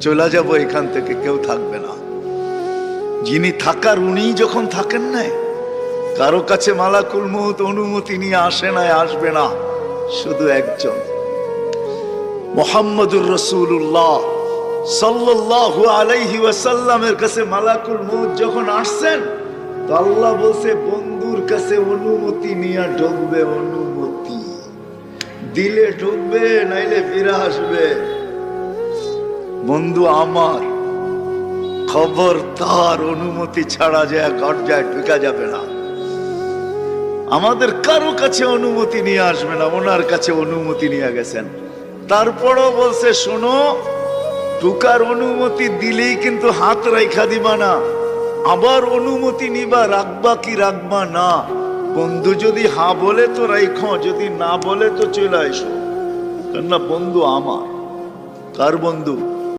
চলে যাব এখান থেকে, কেউ থাকবে না। যিনি থাকার উনি যখন থাকেন নাই, কারো কাছে মালাকুল মউত অনুমতি নিয়ে আসে নাই, আসবে না। শুধু একজন মুহাম্মদুর রাসূলুল্লাহ সাল্লাল্লাহু আলাইহি ওয়াসাল্লামের কাছে মালাকুল মউত যখন আসছেন, তো আল্লাহ বলছে বন্ধুর কাছে অনুমতি নিয়ে ঢুকবে, অনুমতি দিলে ঢুকবে, নাইলে ফিরে আসবে। বন্ধু আমার, খবর তার অনুমতি ছাড়া যায় গর্জায় ঢুকা যাবে না। আমাদের কারো কাছে অনুমতি নিয়ে আসবে না, ওনার কাছে অনুমতি নিয়ে গেছেন। তারপরও বলছে শোনো, ঢুকার অনুমতি দিলেই কিন্তু হাত রাইখা দিবা না, আবার অনুমতি নিবা, রাখবা কি রাখবা না। বন্ধু যদি হা বলে তো রাইখো, যদি না বলে তো চলে আসো। কেননা বন্ধু আমার। কার বন্ধু?